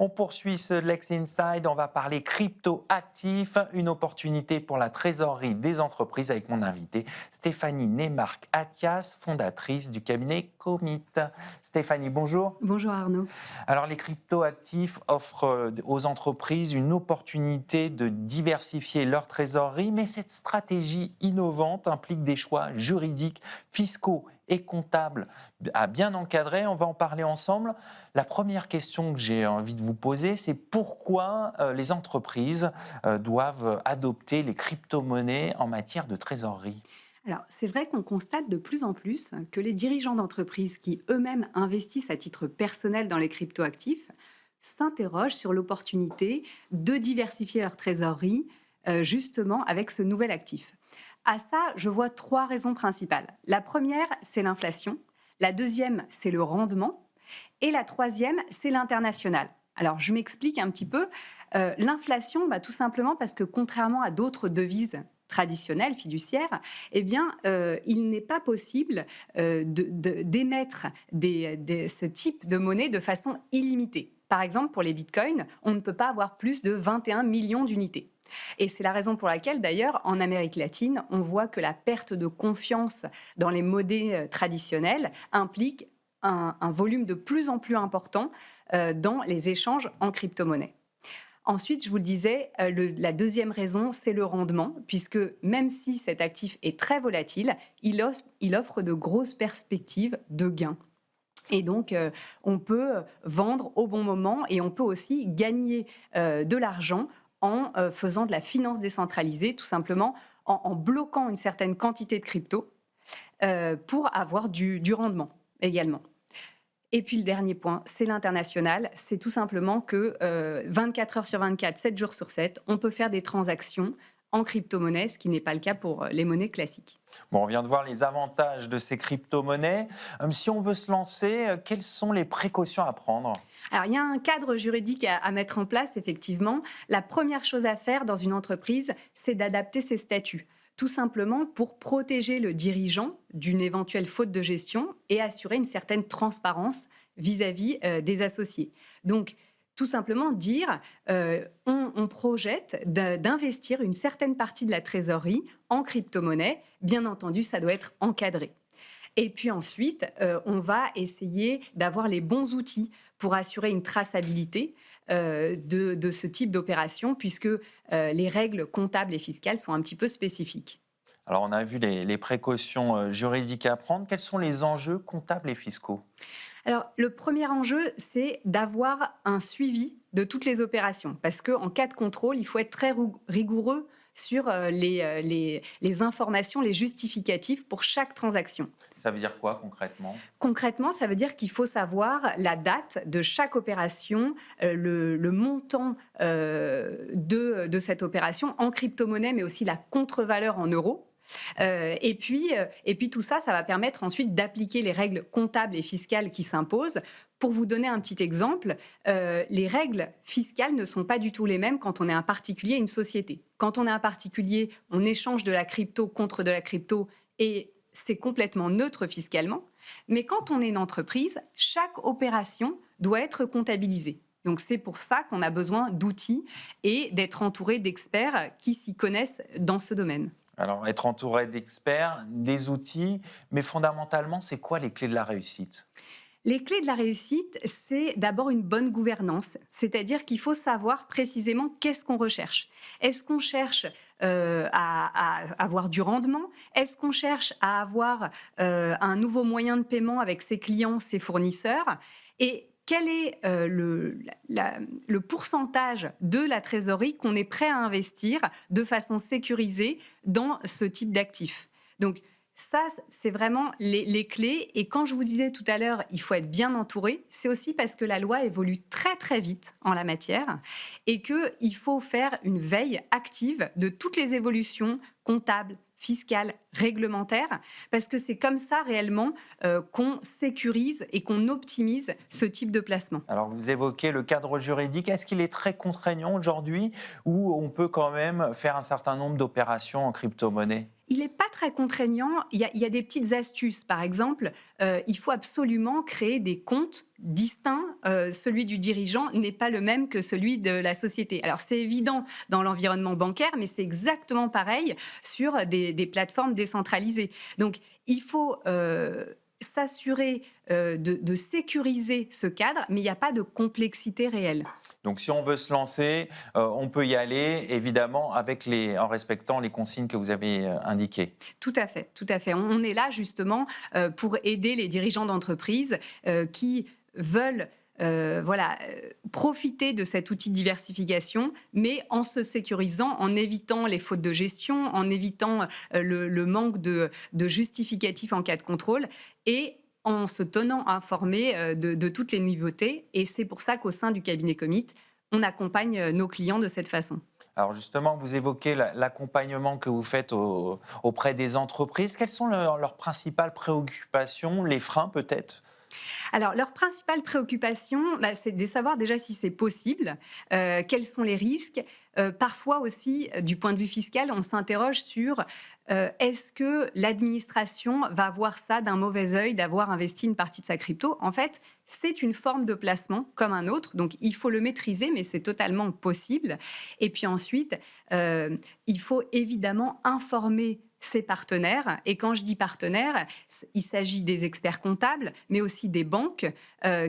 On poursuit ce Lex Inside, on va parler crypto-actifs, une opportunité pour la trésorerie des entreprises avec mon invité Stéphanie Neymarck-Attias, fondatrice du cabinet Commit. Stéphanie, bonjour. Bonjour Arnaud. Alors les crypto-actifs offrent aux entreprises une opportunité de diversifier leur trésorerie, mais cette stratégie innovante implique des choix juridiques, fiscaux et comptables à bien encadrer. On va en parler ensemble. La première question que j'ai envie de vous poser, c'est pourquoi les entreprises doivent adopter les crypto-monnaies en matière de trésorerie? Alors, c'est vrai qu'on constate de plus en plus que les dirigeants d'entreprises qui eux-mêmes investissent à titre personnel dans les cryptoactifs s'interrogent sur l'opportunité de diversifier leur trésorerie justement avec ce nouvel actif. À ça, je vois trois raisons principales. La première, c'est l'inflation. La deuxième, c'est le rendement. Et la troisième, c'est l'international. Alors, je m'explique un petit peu. L'inflation, tout simplement parce que contrairement à d'autres devises traditionnelles, fiduciaires, eh bien, il n'est pas possible d'émettre ce type de monnaie de façon illimitée. Par exemple, pour les bitcoins, on ne peut pas avoir plus de 21 millions d'unités. Et c'est la raison pour laquelle, d'ailleurs, en Amérique latine, on voit que la perte de confiance dans les monnaies traditionnelles implique un volume de plus en plus important dans les échanges en crypto-monnaie. Ensuite, je vous le disais, la deuxième raison, c'est le rendement, puisque même si cet actif est très volatile, il offre de grosses perspectives de gains. Et donc, on peut vendre au bon moment et on peut aussi gagner de l'argent en faisant de la finance décentralisée, tout simplement en bloquant une certaine quantité de crypto pour avoir du rendement également. Et puis le dernier point, c'est l'international. C'est tout simplement que 24 heures sur 24, 7 jours sur 7, on peut faire des transactions en crypto-monnaie, ce qui n'est pas le cas pour les monnaies classiques. Bon, on vient de voir les avantages de ces crypto-monnaies. Si on veut se lancer, quelles sont les précautions à prendre? Alors, il y a un cadre juridique à mettre en place, effectivement. La première chose à faire dans une entreprise, c'est d'adapter ses statuts. Tout simplement pour protéger le dirigeant d'une éventuelle faute de gestion et assurer une certaine transparence vis-à-vis des associés. Donc, tout simplement dire, on projette d'investir une certaine partie de la trésorerie en crypto-monnaie. Bien entendu, ça doit être encadré. Et puis ensuite, on va essayer d'avoir les bons outils pour assurer une traçabilité de ce type d'opération, puisque les règles comptables et fiscales sont un petit peu spécifiques. Alors, on a vu les précautions juridiques à prendre. Quels sont les enjeux comptables et fiscaux? Alors, le premier enjeu, c'est d'avoir un suivi de toutes les opérations, parce qu'en cas de contrôle, il faut être très rigoureux sur les informations, les justificatifs pour chaque transaction. Ça veut dire quoi concrètement? Concrètement, ça veut dire qu'il faut savoir la date de chaque opération, le montant de cette opération en crypto-monnaie, mais aussi la contre-valeur en euros. Et puis tout ça, ça va permettre ensuite d'appliquer les règles comptables et fiscales qui s'imposent. Pour vous donner un petit exemple, les règles fiscales ne sont pas du tout les mêmes quand on est un particulier et une société. Quand on est un particulier, on échange de la crypto contre de la crypto et c'est complètement neutre fiscalement. Mais quand on est une entreprise, chaque opération doit être comptabilisée. Donc c'est pour ça qu'on a besoin d'outils et d'être entouré d'experts qui s'y connaissent dans ce domaine. Alors, être entouré d'experts, des outils, mais fondamentalement, c'est quoi les clés de la réussite? Les clés de la réussite, c'est d'abord une bonne gouvernance, c'est-à-dire qu'il faut savoir précisément qu'est-ce qu'on recherche. Est-ce qu'on cherche à avoir du rendement? Est-ce qu'on cherche à avoir un nouveau moyen de paiement avec ses clients, ses fournisseurs? Et quel est le pourcentage de la trésorerie qu'on est prêt à investir de façon sécurisée dans ce type d'actifs? Donc, ça, c'est vraiment les clés. Et quand je vous disais tout à l'heure, il faut être bien entouré, c'est aussi parce que la loi évolue très, très vite en la matière et qu'il faut faire une veille active de toutes les évolutions comptables, fiscales, réglementaires, parce que c'est comme ça réellement qu'on sécurise et qu'on optimise ce type de placement. Alors, vous évoquez le cadre juridique. Est-ce qu'il est très contraignant aujourd'hui ou on peut quand même faire un certain nombre d'opérations en crypto-monnaie? Il n'est pas très contraignant. Il y a des petites astuces. Par exemple, il faut absolument créer des comptes distincts. Celui du dirigeant n'est pas le même que celui de la société. Alors, c'est évident dans l'environnement bancaire, mais c'est exactement pareil sur des plateformes décentralisées. Donc, il faut s'assurer de sécuriser ce cadre, mais il n'y a pas de complexité réelle. Donc, si on veut se lancer, on peut y aller, évidemment, en respectant les consignes que vous avez indiquées. Tout à fait, tout à fait. On est là justement pour aider les dirigeants d'entreprise qui veulent profiter de cet outil de diversification, mais en se sécurisant, en évitant les fautes de gestion, en évitant le manque de justificatifs en cas de contrôle et en se tenant informés de toutes les nouveautés. Et c'est pour ça qu'au sein du cabinet Commit, on accompagne nos clients de cette façon. Alors justement, vous évoquez l'accompagnement que vous faites auprès des entreprises. Quelles sont leurs principales préoccupations, les freins peut-être ? Alors, leur principale préoccupation, c'est de savoir déjà si c'est possible, quels sont les risques. Parfois aussi, du point de vue fiscal, on s'interroge sur est-ce que l'administration va voir ça d'un mauvais œil d'avoir investi une partie de sa crypto. En fait, c'est une forme de placement comme un autre, donc il faut le maîtriser, mais c'est totalement possible. Et puis ensuite, il faut évidemment informer ses partenaires. Et quand je dis partenaires, il s'agit des experts comptables, mais aussi des banques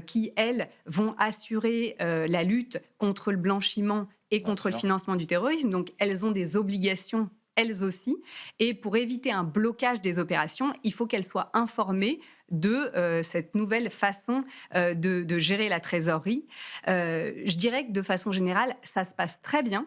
qui, elles, vont assurer la lutte contre le blanchiment et contre le financement du terrorisme. Donc, elles ont des obligations, elles aussi. Et pour éviter un blocage des opérations, il faut qu'elles soient informées de cette nouvelle façon de gérer la trésorerie. Je dirais que de façon générale, ça se passe très bien.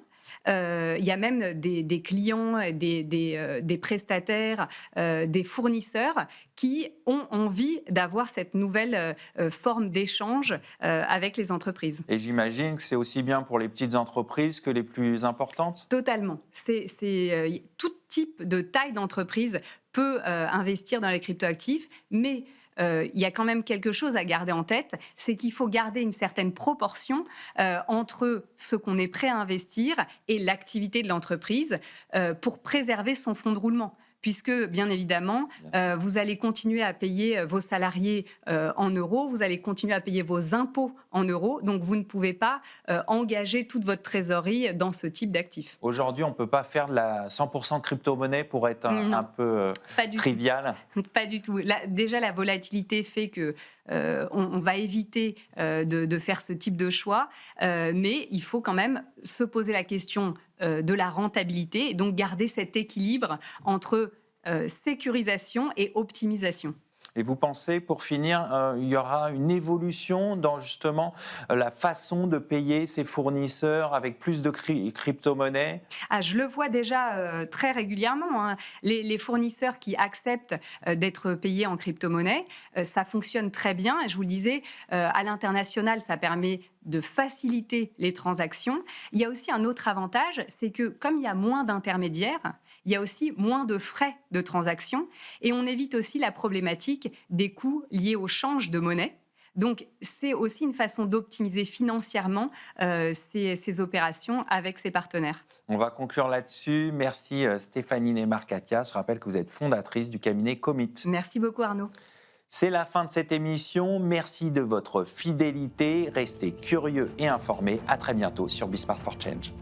Il y a même des clients, des prestataires, des fournisseurs qui ont envie d'avoir cette nouvelle forme d'échange avec les entreprises. Et j'imagine que c'est aussi bien pour les petites entreprises que les plus importantes ? Totalement. Tout type de taille d'entreprise peut investir dans les cryptoactifs, mais il y a quand même quelque chose à garder en tête, c'est qu'il faut garder une certaine proportion entre ce qu'on est prêt à investir et l'activité de l'entreprise pour préserver son fonds de roulement. Puisque, bien évidemment, vous allez continuer à payer vos salariés en euros, vous allez continuer à payer vos impôts en euros, donc vous ne pouvez pas engager toute votre trésorerie dans ce type d'actifs. Aujourd'hui, on ne peut pas faire de la 100% crypto-monnaie pour être un peu trivial. Pas du tout. Déjà, la volatilité fait que on va éviter de faire ce type de choix, mais il faut quand même se poser la question de la rentabilité et donc garder cet équilibre entre sécurisation et optimisation. Et vous pensez, pour finir, il y aura une évolution dans justement la façon de payer ces fournisseurs avec plus de crypto-monnaies ? Je le vois déjà très régulièrement. Hein. Les fournisseurs qui acceptent d'être payés en crypto-monnaie, ça fonctionne très bien. Et je vous le disais, à l'international, ça permet de faciliter les transactions. Il y a aussi un autre avantage, c'est que comme il y a moins d'intermédiaires, il y a aussi moins de frais de transaction et on évite aussi la problématique des coûts liés au change de monnaie. Donc, c'est aussi une façon d'optimiser financièrement ces opérations avec ses partenaires. On va conclure là-dessus. Merci Stéphanie Neymar-Katia. Je rappelle que vous êtes fondatrice du cabinet Commit. Merci beaucoup Arnaud. C'est la fin de cette émission. Merci de votre fidélité. Restez curieux et informés. À très bientôt sur Be Smart for Change.